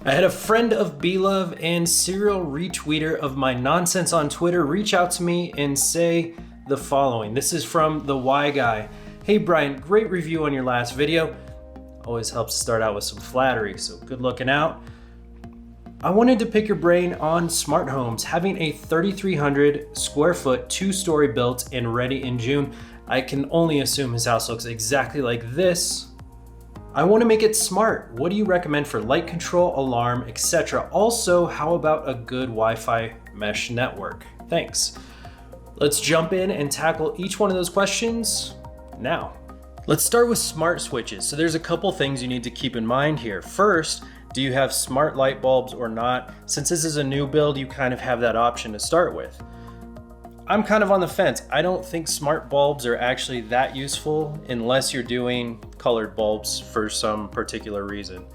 I had a friend of B-Love and serial retweeter of my nonsense on Twitter reach out to me and say the following. This is from the Y Guy. Hey Brian, great review on your last video. Always helps to start out with some flattery, so good looking out. I wanted to pick your brain on smart homes. Having a 3,300 square foot, 2-story built and ready in June. I can only assume his house looks exactly like this. I want to make it smart. What do you recommend for light control, alarm, etc.? Also, how about a good Wi-Fi mesh network? Thanks. Let's jump in and tackle each one of those questions now. Let's start with smart switches. So there's a couple things you need to keep in mind here. First, do you have smart light bulbs or not? Since this is a new build, you kind of have that option to start with. I'm kind of on the fence. I don't think smart bulbs are actually that useful unless you're doing colored bulbs for some particular reason.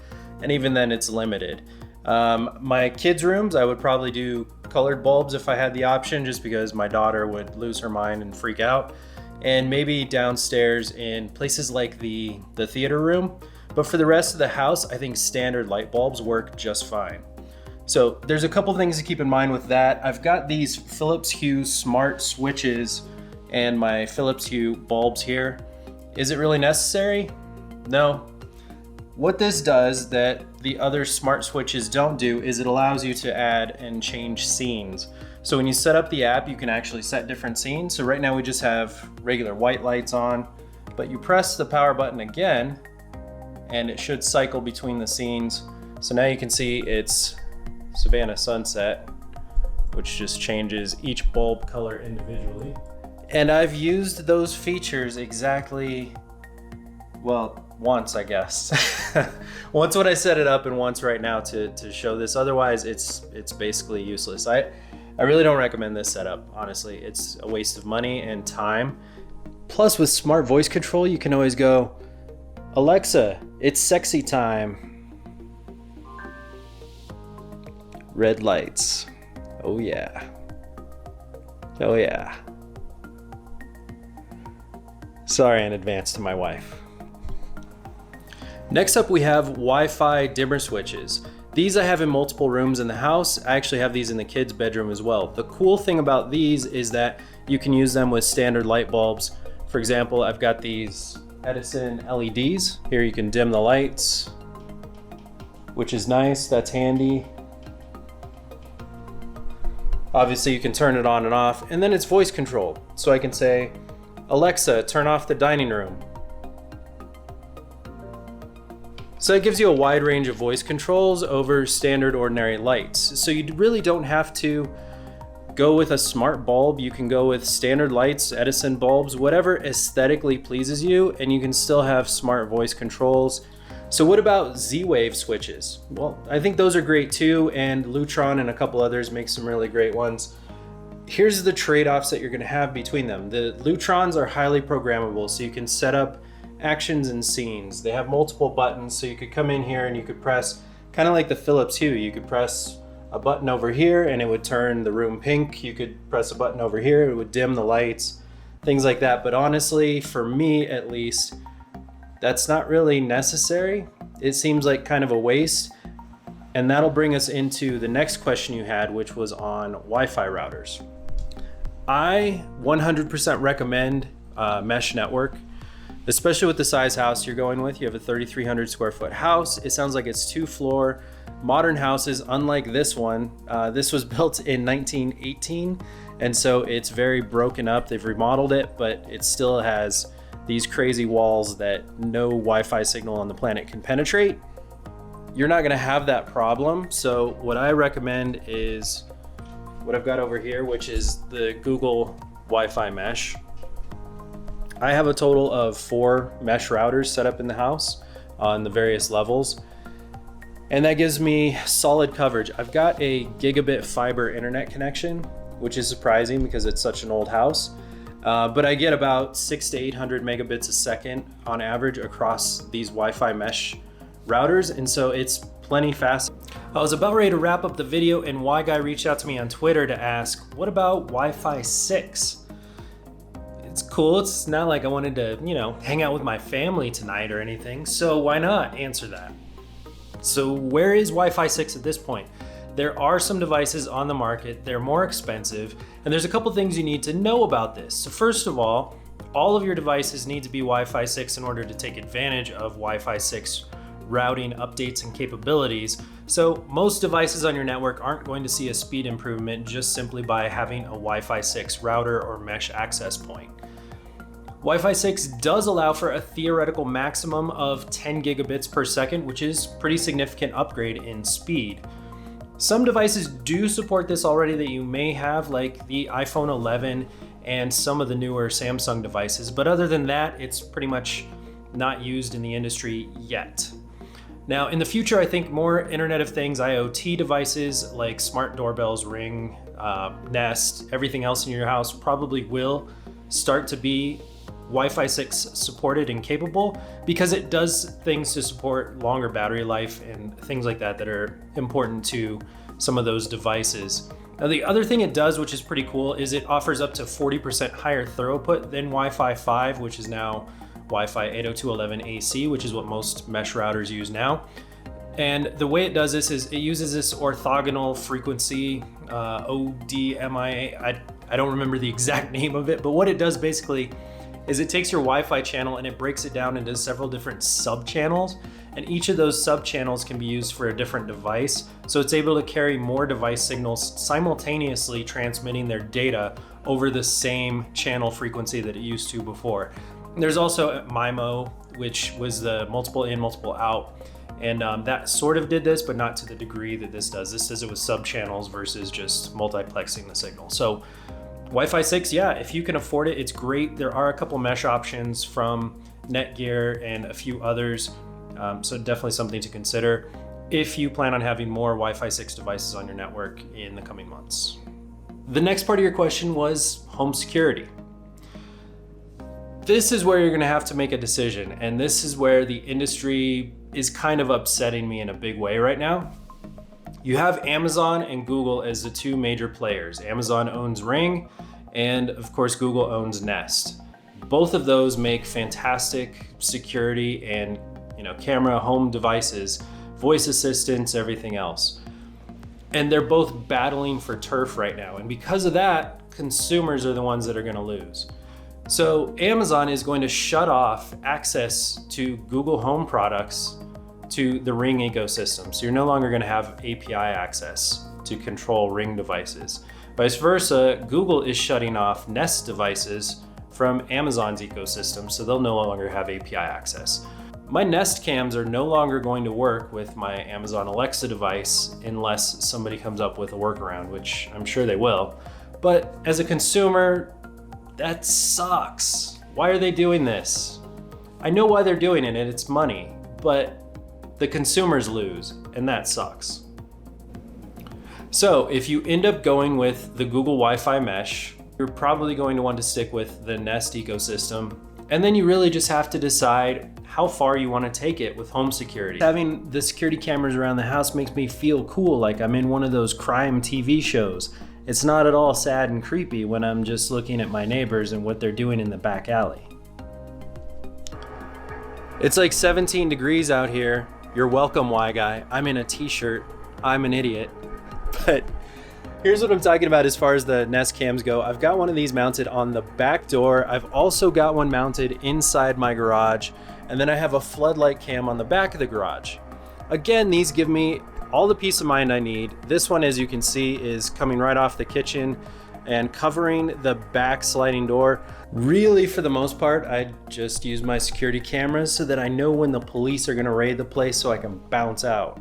And even then it's limited. My kids' rooms, I would probably do colored bulbs if I had the option, just because my daughter would lose her mind and freak out. And maybe downstairs in places like the theater room. But for the rest of the house, I think standard light bulbs work just fine. So there's a couple things to keep in mind with that. I've got these Philips Hue smart switches and my Philips Hue bulbs here. Is it really necessary? No. What this does that the other smart switches don't do is it allows you to add and change scenes. So when you set up the app, you can actually set different scenes. So right now we just have regular white lights on, but you press the power button again and it should cycle between the scenes. So now you can see it's Savannah Sunset, which just changes each bulb color individually. And I've used those features exactly, well, once I guess. Once when I set it up and once right now to show this. Otherwise it's basically useless. I really don't recommend this setup, honestly. It's a waste of money and time. Plus with smart voice control, you can always go, Alexa, it's sexy time. Red lights. Oh yeah. Oh yeah. Sorry in advance to my wife. Next up we have Wi-Fi dimmer switches. These I have in multiple rooms in the house. I actually have these in the kids' bedroom as well. The cool thing about these is that you can use them with standard light bulbs. For example, I've got these Edison LEDs. Here you can dim the lights, which is nice, that's handy. Obviously you can turn it on and off, and then it's voice control. So I can say, Alexa, turn off the dining room. So it gives you a wide range of voice controls over standard ordinary lights. So you really don't have to go with a smart bulb. You can go with standard lights, Edison bulbs, whatever aesthetically pleases you, and you can still have smart voice controls. So what about Z-Wave switches? Well, I think those are great too, and Lutron and a couple others make some really great ones. Here's the trade-offs that you're gonna have between them. The Lutrons are highly programmable, so you can set up actions and scenes. They have multiple buttons, so you could come in here and you could press, kind of like the Philips Hue, you could press a button over here and it would turn the room pink. You could press a button over here, it would dim the lights, things like that. But honestly, for me at least, that's not really necessary. It seems like kind of a waste. And that'll bring us into the next question you had, which was on Wi-Fi routers. I 100% recommend mesh network, especially with the size house you're going with. You have a 3,300 square foot house. It sounds like it's 2-floor. Modern houses, unlike this one, this was built in 1918, and so it's very broken up. They've remodeled it, but it still has these crazy walls that no Wi-Fi signal on the planet can penetrate. You're not gonna have that problem. So what I recommend is what I've got over here, which is the Google Wi-Fi mesh. I have a total of 4 mesh routers set up in the house on the various levels. And that gives me solid coverage. I've got a gigabit fiber internet connection, which is surprising because it's such an old house. But I get about 600 to 800 megabits a second on average across these Wi-Fi mesh routers. And so it's plenty fast. I was about ready to wrap up the video and Y Guy reached out to me on Twitter to ask, what about Wi-Fi 6? It's cool. It's not like I wanted to, hang out with my family tonight or anything. So why not answer that? So where is Wi-Fi 6 at this point? There are some devices on the market, they're more expensive, and there's a couple things you need to know about this. So first of all of your devices need to be Wi-Fi 6 in order to take advantage of Wi-Fi 6 routing updates and capabilities. So most devices on your network aren't going to see a speed improvement just simply by having a Wi-Fi 6 router or mesh access point. Wi-Fi 6 does allow for a theoretical maximum of 10 gigabits per second, which is a pretty significant upgrade in speed. Some devices do support this already that you may have, like the iPhone 11 and some of the newer Samsung devices, but other than that, it's pretty much not used in the industry yet. Now, in the future, I think more Internet of Things IoT devices like smart doorbells, Ring, Nest, everything else in your house probably will start to be Wi-Fi 6 supported and capable, because it does things to support longer battery life and things like that that are important to some of those devices. Now, the other thing it does, which is pretty cool, is it offers up to 40% higher throughput than Wi-Fi 5, which is now Wi-Fi 802.11ac, which is what most mesh routers use now. And the way it does this is it uses this orthogonal frequency, ODMIA. I don't remember the exact name of it, but what it does basically is it takes your Wi-Fi channel and it breaks it down into several different sub-channels, and each of those sub-channels can be used for a different device. So it's able to carry more device signals simultaneously transmitting their data over the same channel frequency that it used to before. There's also MIMO, which was the multiple in, multiple out. And that sort of did this, but not to the degree that this does. This does it with sub-channels versus just multiplexing the signal. So Wi-Fi 6, yeah, if you can afford it, it's great. There are a couple mesh options from Netgear and a few others. So definitely something to consider if you plan on having more Wi-Fi 6 devices on your network in the coming months. The next part of your question was home security. This is where you're gonna have to make a decision, and this is where the industry is kind of upsetting me in a big way right now. You have Amazon and Google as the two major players. Amazon owns Ring, and of course Google owns Nest. Both of those make fantastic security and camera home devices, voice assistants, everything else. And they're both battling for turf right now, and because of that, consumers are the ones that are gonna lose. So Amazon is going to shut off access to Google Home products to the Ring ecosystem. So you're no longer going to have API access to control Ring devices. Vice versa, Google is shutting off Nest devices from Amazon's ecosystem, so they'll no longer have API access. My Nest cams are no longer going to work with my Amazon Alexa device unless somebody comes up with a workaround, which I'm sure they will. But as a consumer, that sucks. Why are they doing this? I know why they're doing it, and it's money, but the consumers lose, and that sucks. So if you end up going with the Google Wi-Fi mesh, you're probably going to want to stick with the Nest ecosystem, and then you really just have to decide how far you want to take it with home security. Having the security cameras around the house makes me feel cool, like I'm in one of those crime TV shows. It's not at all sad and creepy when I'm just looking at my neighbors and what they're doing in the back alley. It's like 17 degrees out here. You're welcome, Y-Guy. I'm in a t-shirt. I'm an idiot. But here's what I'm talking about as far as the Nest cams go. I've got one of these mounted on the back door. I've also got one mounted inside my garage. And then I have a floodlight cam on the back of the garage. Again, these give me all the peace of mind I need. This one, as you can see, is coming right off the kitchen and covering the back sliding door. Really, for the most part, I just use my security cameras so that I know when the police are gonna raid the place so I can bounce out.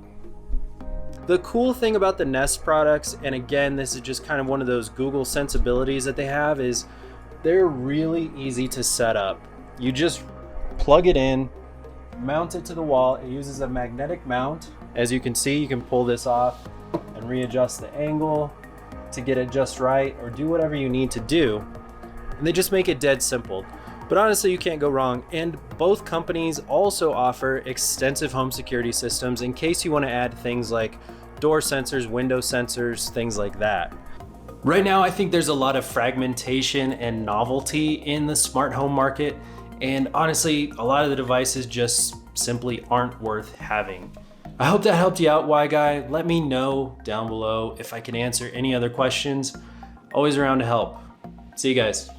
The cool thing about the Nest products, and again, this is just kind of one of those Google sensibilities that they have, is they're really easy to set up. You just plug it in, mount it to the wall. It uses a magnetic mount. As you can see, you can pull this off and readjust the angle to get it just right, or do whatever you need to do. And they just make it dead simple. But honestly, you can't go wrong. And both companies also offer extensive home security systems in case you want to add things like door sensors, window sensors, things like that. Right now, I think there's a lot of fragmentation and novelty in the smart home market. And honestly, a lot of the devices just simply aren't worth having. I hope that helped you out, Y Guy. Let me know down below if I can answer any other questions. Always around to help. See you guys.